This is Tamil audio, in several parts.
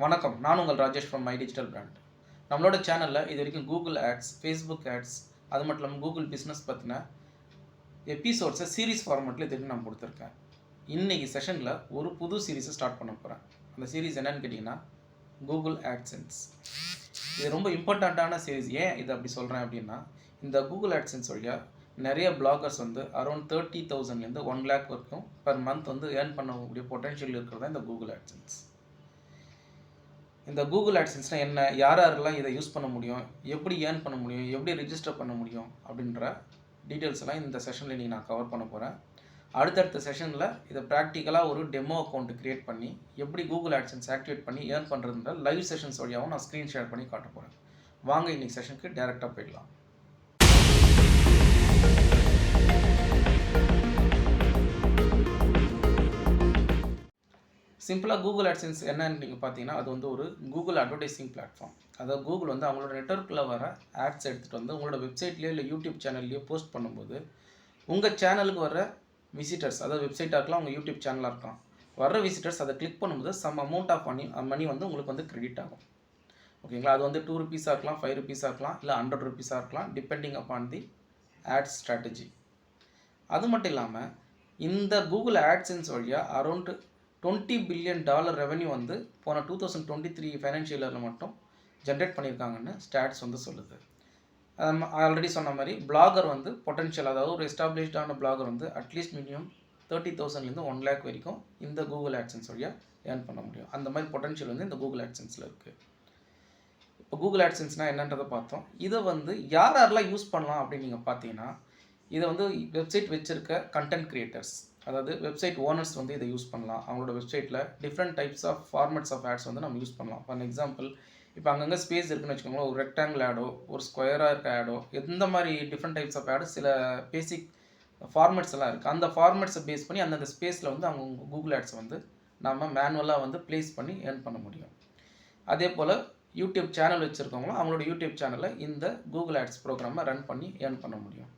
வணக்கம். நான் உங்கள் Rajesh from my digital brand. நம்மளோட சேனலில் இது வரைக்கும் கூகுள் ஆட்ஸ், ஃபேஸ்புக் ஆட்ஸ், அது மட்டும் இல்லாமல் கூகுள் பிஸ்னஸ் பற்றின எபிசோட்ஸை சீரீஸ் ஃபார்மெட்டில் இது வரைக்கும் நான் கொடுத்துருக்கேன். இன்றைக்கி செஷனில் ஒரு புது சீரீஸை ஸ்டார்ட் பண்ண போகிறேன். அந்த சீரீஸ் என்னென்னு கேட்டிங்கன்னா கூகுள் ஆட்சென்ஸ். இது ரொம்ப இம்பார்ட்டண்ட்டான சீரீஸ். ஏன் இதை அப்படி சொல்கிறேன் அப்படின்னா, இந்த கூகுள் ஆட்சென்ஸ் வழியாக நிறைய பிளாகர்ஸ் வந்து அரௌண்ட் 30,000லேருந்து 1 lakh வரைக்கும் பர் மந்த் வந்து ஏர்ன் பண்ணக்கூடிய பொட்டன்ஷியல் இருக்கிறது தான் இந்த கூகுள் ஆட்சென்ஸ். இந்த கூகுள் ஆட்சென்ஸ்னால் என்ன, யாரெல்லாம் இதை யூஸ் பண்ண முடியும், எப்படி ஏர்ன் பண்ண முடியும், எப்படி ரிஜிஸ்டர் பண்ண முடியும் அப்படின்ற டீட்டெயில்ஸ் எல்லாம் இந்த செஷனில் இன்றைக்கி நான் கவர் பண்ண போகிறேன். அடுத்தடுத்த செஷனில் இதை ப்ராக்டிக்கலாக ஒரு டெமோ அக்கௌண்ட் க்ரியேட் பண்ணி எப்படி கூகுள் ஆட்சென்ஸ் ஆக்டிவேட் பண்ணி ஏர்ன் பண்ணுறதுன்ற லைவ் செஷன்ஸ் வழியாகவும் நான் ஸ்க்ரீன் ஷேர் பண்ணி காட்ட போகிறேன். வாங்க இன்றைக்கி செஷனுக்கு டேரெக்டாக போயிடலாம். சிம்பிளாக கூகுள் ஆட்சென்ஸ் என்னன்னு நீங்கள் பார்த்தீங்கன்னா, அது வந்து ஒரு கூகுள் அட்வர்டைஸிங் பிளாட்ஃபார்ம். அதாவது கூகுள் வந்து அவங்களோட நெட்வொர்க்கில் வர ஆட்ஸ் எடுத்துகிட்டு வந்து உங்களோட வெப்சைட்லேயோ இல்லை யூடியூப் சேனல்லையோ போஸ்ட் பண்ணும்போது உங்கள் சேனலுக்கு வர விசிட்டர்ஸ், அதாவது வெப்சைட்டாக இருக்கலாம், உங்கள் யூடியூப் சேனலாக இருக்கலாம், வர விசிட்டர்ஸ் அதை கிளிக் பண்ணும்போது சம் அமௌண்ட் ஆஃப் மணி வந்து உங்களுக்கு வந்து கிரெடிட் ஆகும். ஓகேங்களா? அது வந்து 2 rupees இருக்கலாம், 5 rupees இருக்கலாம், இல்லை 100 rupees இருக்கலாம், depending upon the ads strategy. அது மட்டும் இல்லாமல் இந்த கூகுள் ஆட்சென்ஸ் வழியாக அரௌண்ட் $20 billion ரெவன்யூ வந்து போன 2023 ஃபைனான்ஷியல் இயரில் மட்டும் ஜென்ரேட் பண்ணியிருக்காங்கன்னு ஸ்டாட்ஸ் வந்து சொல்லுது. ஆல்ரெடி சொன்ன மாதிரி பிளாகர் வந்து பொட்டன்ஷியல், அதாவது ஒரு எஸ்டாப்ளிஷ்டான பிளாகர் வந்து அட்லீஸ்ட் மினிமம் 30,000லேருந்து 1 lakh வரைக்கும் இந்த கூகுள் ஆட்சென்ஸ் வழியாக ஏர்ன் பண்ண முடியும். அந்த மாதிரி பொட்டன்ஷியல் வந்து இந்த கூகுள் ஆட்சென்ஸில் இருக்குது. இப்போ கூகுள் ஆட்சென்ஸ்னால் என்னன்றதை பார்த்தோம். இதை வந்து யாரெல்லாம் யூஸ் பண்ணலாம் அப்படின்னு நீங்கள் பார்த்தீங்கன்னா, இதை வந்து வெப்சைட் வச்சுருக்க கண்டென்ட் க்ரியேட்டர்ஸ், அதாவது வெப்சைட் ஓனர்ஸ் வந்து இதை யூஸ் பண்ணலாம். அவங்களோட வெப்சைட்டில் different types of formats of ads வந்து நம்ம யூஸ் பண்ணலாம். ஃபார் எக்ஸாம்பிள், இப்போ அங்கங்கே ஸ்பேஸ் இருக்குன்னு வச்சுக்கோங்களேன், ஒரு ரெக்டாங்கிள் ஆடோ, ஒரு ஸ்கொயராக இருக்க ஆடோ, எந்த மாதிரி டிஃப்ரெண்ட் டைப்ஸ் ஆஃப் ஆடு, சில பேசிக் ஃபார்மேட்ஸ் எல்லாம் இருக்குது. அந்த ஃபார்மேட்ஸை பேஸ் பண்ணி அந்தந்த ஸ்பேஸில் வந்து அவங்க கூகுள் ஆட்ஸை வந்து நம்ம மேனுவலாக வந்து ப்ளேஸ் பண்ணி ஏர்ன் பண்ண முடியும். அதே போல் யூடியூப் சேனல் வச்சுருக்கவங்களும் அவங்களோட யூடியூப் சேனலில் இந்த கூகுள் ஆட்ஸ் ப்ரோக்ராமை ரன் பண்ணி ஏர்ன் பண்ண முடியும்.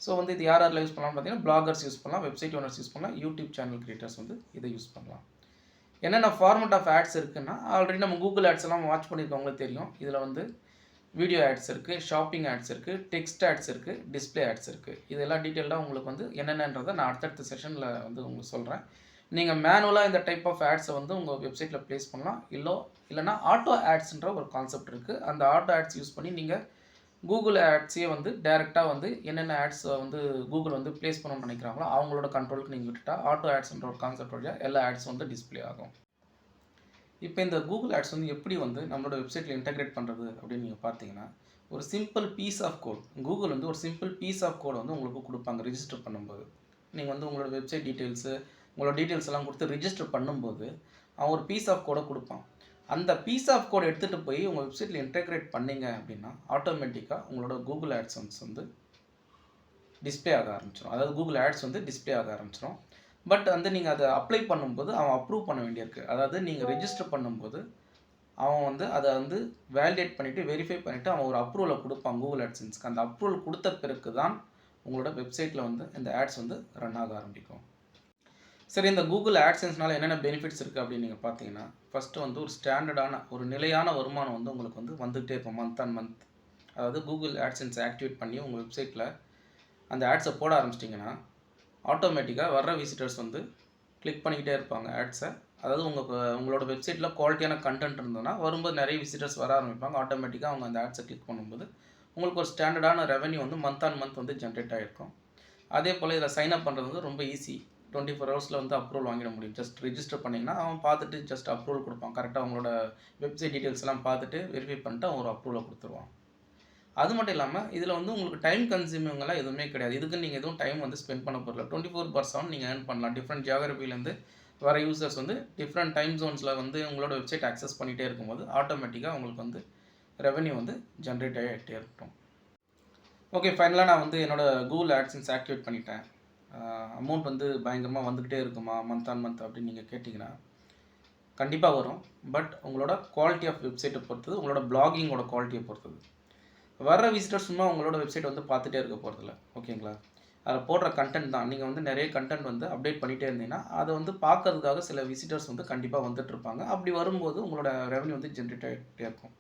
ஸோ வந்து இது யாரெல்லாம் யூஸ் பண்ணலாம் பார்த்தீங்கன்னா, பிளாகர்ஸ் யூஸ் பண்ணலாம், வெப்சைட் ஓனர்ஸ் யூஸ் பண்ணலாம், யூடியூப் சேனல் கிரியேட்டர்ஸ் வந்து இதை யூஸ் பண்ணலாம். என்னென்ன ஃபார்மேட் ஆஃப் ஆட்ஸ் இருக்குன்னா, ஆல்ரெடி நம்ம கூகுள் ஆட்ஸ் எல்லாம் வாட்ச் பண்ணியிருக்கவங்களுக்கு தெரியும். இதில் வந்து வீடியோ ஆட்ஸ் இருக்குது, ஷாப்பிங் ஆட்ஸ் இருக்குது, டெக்ஸ்ட் ஆட்ஸ் இருக்குது, டிஸ்பிளே ஆட்ஸ் இருக்குது. இதெல்லாம் டீட்டெயிலாக உங்களுக்கு வந்து என்னென்னன்றதை நான் அடுத்தடுத்த செஷனில் வந்து உங்களுக்கு சொல்கிறேன். நீங்கள் மேனுவலாக இந்த டைப் ஆஃப் ஆட்ஸை வந்து உங்கள் வெப்சைட்டில் ப்ளேஸ் பண்ணலாம். இல்லைனா ஆட்டோ ஆட்ஸ்ன்ற ஒரு கான்செப்ட் இருக்குது. அந்த ஆட்டோ ஆட்ஸ் யூஸ் பண்ணி நீங்கள் கூகுள் ஆட்ஸையே வந்து டைரெக்டாக வந்து என்னென்ன ஆட்ஸை வந்து கூகுள் வந்து ப்ளேஸ் பண்ணணும்னு நினைக்கிறாங்களோ அவங்களோட கண்ட்ரோலுக்கு நீங்கள் விட்டுட்டா ஆட்டோ ஆட்ஸ்ன்ற ஒரு கான்செப்ட் வழியாக எல்லா ஆட்ஸும் வந்து டிஸ்பிளே ஆகும். இப்போ இந்த கூகுள் ஆட்ஸ் வந்து எப்படி வந்து நம்மளோட வெப்சைட்டில் இன்டெகிரேட் பண்ணுறது அப்படின்னு நீங்கள் பார்த்தீங்கன்னா, ஒரு simple piece of code, Google வந்து ஒரு சிம்பிள் பீஸ் ஆஃப் கோடை வந்து உங்களுக்கு கொடுப்பாங்க ரிஜிஸ்டர் பண்ணும்போது. நீங்கள் வந்து உங்களோட வெப்சைட் டீட்டெயில்ஸு, உங்களோட டீட்டெயில்ஸ் எல்லாம் கொடுத்து ரிஜிஸ்டர் பண்ணும்போது அவன் ஒரு பீஸ் ஆஃப் கோடை கொடுப்பான். அந்த பீஸ் ஆஃப் கோட் எடுத்துகிட்டு போய் உங்கள் வெப்சைட்டில் இன்டெகிரேட் பண்ணிங்க அப்படின்னா ஆட்டோமேட்டிக்காக உங்களோட கூகுள் ஆட்சென்ஸ் வந்து டிஸ்பிளே ஆக ஆரம்பிச்சிடும். அதாவது கூகுள் ஆட்ஸ் வந்து டிஸ்பிளே ஆக ஆரம்பிச்சிடும். பட் வந்து நீங்கள் அதை அப்ளை பண்ணும்போது அவன் அப்ரூவ் பண்ண வேண்டியிருக்கு. அதாவது நீங்கள் ரெஜிஸ்டர் பண்ணும்போது அவன் வந்து அதை வந்து வேலிடேட் பண்ணிவிட்டு வெரிஃபை பண்ணிவிட்டு அவன் ஒரு அப்ரூவலை கொடுப்பான் கூகுள் ஆட்சென்ஸ்க்கு. அந்த அப்ரூவல் கொடுத்த பிறகு தான் உங்களோட வெப்சைட்டில் வந்து இந்த ஆட்ஸ் வந்து ரன் ஆக ஆரம்பிக்கும். சரி, இந்த கூகுள் ஆட்சென்ஸ்னால என்னென்ன பெனிஃபிட்ஸ் இருக்குது அப்படின்னு நீங்கள் பார்த்தீங்கன்னா, ஃபஸ்ட்டு வந்து ஒரு ஸ்டாண்டர்டான ஒரு நிலையான வருமானம் வந்து உங்களுக்கு வந்து வந்துகிட்டே இருக்கும் மந்த் ஆன் மந்த். அதாவது கூகுள் ஆட்சென்ஸ் ஆக்டிவேட் பண்ணி உங்கள் வெப்சைட்டில் அந்த ஆட்ஸை போட ஆரம்பிச்சிட்டிங்கன்னா ஆட்டோமேட்டிக்காக வர்ற விசிட்டர்ஸ் வந்து கிளிக் பண்ணிக்கிட்டே இருப்பாங்க ஆட்ஸை. அதாவது உங்களோட வெப்சைட்டில் குவாலிட்டியான கண்டென்ட் இருந்ததுன்னா வரும்போது நிறைய விசிட்டர்ஸ் வர ஆரம்பிப்பாங்க. ஆட்டோமேட்டிக்காக அவங்க அந்த ஆட்ஸை கிளிக் பண்ணும்போது உங்களுக்கு ஒரு ஸ்டாண்டர்டான ரெவன்யூ வந்து மந்த் ஆன் மந்த் வந்து ஜென்ரேட் ஆகிருக்கும். அதே போல் இதில் சைன் அப் பண்ணுறது வந்து ரொம்ப ஈஸி. 24 ஹவர்ஸில் வந்து அப்ரூவல் வாங்கிட முடியும். ஜஸ்ட் ரிஜிஸ்டர் பண்ணிங்கன்னா அவன் பார்த்துட்டு ஜஸ்ட் அப்ரூவல் கொடுப்பான். கரெக்டாக உங்களோட வெப்சைட் டீட்டெயில்ஸ் எல்லாம் பார்த்துட்டு வெரிஃபை பண்ணிட்டு அவன் ஒரு அப்ரூவலை கொடுத்துருவான். அது மட்டும் இல்லாமல் இதில் வந்து உங்களுக்கு டைம் கன்சியூமிங்லாம் எதுவுமே கிடையாது. இதுக்கு நீங்கள் எதுவும் டைம் வந்து ஸ்பெண்ட் பண்ண போகிறல. 24/7 நீங்கள் ஏர்ன் பண்ணலாம். டிஃப்ரெண்ட் ஜியாகிரபிலேருந்து வர யூசர்ஸ் வந்து டிஃப்ரெண்ட் டைம் ஜோன்ஸில் வந்து உங்களோட வெப்சைட் ஆக்சஸ் பண்ணிகிட்டே இருக்கும்போது ஆட்டோமேட்டிக்காக உங்களுக்கு வந்து ரெவன்யூ வந்து ஜென்ரேட் ஆகிட்டே இருக்கட்டும். ஓகே, ஃபைனலாக நான் வந்து என்னோடய கூகுள் ஆட்சென்ஸ் ஆக்டிவேட் பண்ணிட்டேன். அமௌண்ட் வந்து பயங்கரமாக வந்துக்கிட்டே இருக்குமா மந்த் ஆன் மந்த் அப்படின்னு நீங்கள் கேட்டிங்கன்னா கண்டிப்பாக வரும். பட் உங்களோட குவாலிட்டி ஆஃப் வெப்சைட்டை பொறுத்தது, உங்களோட பிளாகிங்கோட குவாலிட்டியை பொறுத்தது. வர்ற விசிட்டர்ஸ் சும்மா உங்களோட வெப்சைட் வந்து பார்த்துட்டே இருக்க போகிறதில்ல. ஓகேங்களா? அதில் போடுற கண்டென்ட் தான். நீங்கள் வந்து நிறைய கண்டென்ட் வந்து அப்டேட் பண்ணிகிட்டே இருந்தீங்கன்னா, அதை வந்து பார்க்கறதுக்காக சில விசிட்டர்ஸ் வந்து கண்டிப்பாக வந்துட்டுருப்பாங்க. அப்படி வரும்போது உங்களோட ரெவென்யூ வந்து ஜென்ரேட் ஆகிட்டே இருக்கும்.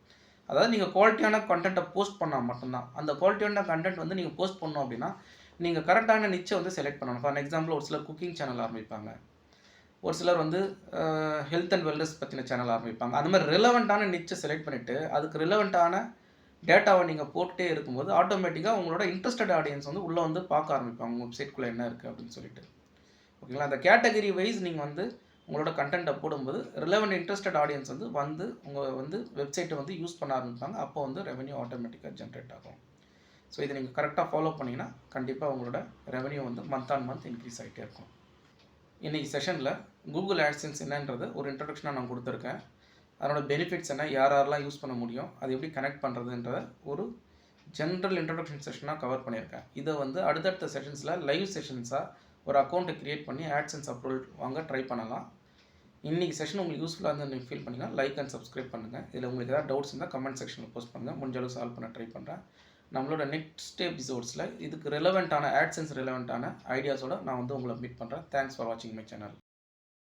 அதாவது நீங்கள் குவாலிட்டியான கண்டென்ட்டை போஸ்ட் பண்ணால் மட்டும்தான். அந்த குவாலிட்டியான கண்டென்ட் வந்து நீங்கள் போஸ்ட் பண்ணணும் அப்படின்னா, நீங்கள் கரெக்டான நிச்சை வந்து செலக்ட் பண்ணணும். ஃபார் எக்ஸாம்பிள் ஒரு சிலர் குக்கிங் சேனல் ஆரம்பிப்பாங்க. ஒரு சிலர் வந்து ஹெல்த் அண்ட் வெல்னஸ் பற்றின சேனல் ஆரம்பிப்பாங்க. அந்த மாதிரி ரிலவெண்ட்டான நிச்சை செலக்ட் பண்ணிவிட்டு, அதுக்கு ரிலவெண்ட்டான டேட்டாவை நீங்கள் போட்டுகிட்டே இருக்கும்போது, ஆட்டோமேட்டிக்காக உங்களோட இன்ட்ரெஸ்டட் ஆடியன்ஸ் வந்து உள்ளே வந்து பார்க்க ஆரம்பிப்பாங்க. உங்கள் வெப்சைட்குள்ளே என்ன இருக்குது அப்படின்னு சொல்லிட்டு. ஓகேங்களா? அந்த கேட்டகரி வைஸ் நீங்கள் வந்து உங்களோட கண்டென்ட்டை போடும்போது ரிலவெண்ட் இன்ட்ரெஸ்டட் ஆடியன்ஸ் வந்து உங்கள் வந்து வெப்சைட்டை வந்து யூஸ் பண்ண ஆரம்பிப்பாங்க. அப்போ வந்து ரெவென்யூ ஆட்டோமேட்டிக்காக ஜென்ரேட் ஆகும். ஸோ இதை நீங்கள் கரெக்டாக ஃபாலோ பண்ணிங்கன்னா கண்டிப்பாக உங்களோட ரெவென்யூ வந்து மந்த் ஆன் மந்த் இன்க்ரீஸ் ஆகிட்டே இருக்கும். இன்றைக்கி செஷனில் கூகுள் ஆட்சன்ஸ் என்னன்றது ஒரு இன்ட்ரடக்ஷனாக நான் கொடுத்துருக்கேன். அதனோட பெனிஃபிட்ஸ் என்ன, யாரெல்லாம் யூஸ் பண்ண முடியும், அது எப்படி கனெக்ட் பண்ணுறதுன்றத ஒரு ஜென்ரல் இன்ட்ரடக்ஷன் செஷனாக கவர் பண்ணியிருக்கேன். இதை வந்து அடுத்தடுத்த செஷன்ஸில் லைவ் செஷன்ஸாக ஒரு அக்கௌண்ட்டை க்ரியேட் பண்ணி ஆட்சன்ஸ் அப்ரூவல் வாங்க ட்ரை பண்ணலாம். இன்றைக்கி செஷன் உங்களுக்கு யூஸ்ஃபுல்லாக இருந்து நீங்கள் ஃபீல் பண்ணிங்கன்னா லைக் அண்ட் சப்ஸ்கிரைப் பண்ணுங்கள். இதில் உங்களுக்கு ஏதாவது டவுட்ஸ் இருந்தால் கமெண்ட் செக்ஷனில் போஸ்ட் பண்ணுங்கள். முடிஞ்ச அளவு சால்வ் பண்ண ட்ரை பண்ணுறேன். நம்மளோட நெக்ஸ்ட் எபிசோட்ஸில் இதுக்கு ரிலவெண்ட்டான ஆட்சன்ஸ் ரிலவெண்ட்டான ஐடியாஸோடு நான் வந்து உங்களை மீட் பண்ணுறேன். தேங்க்ஸ் ஃபார் வாட்சிங் மை சேனல்.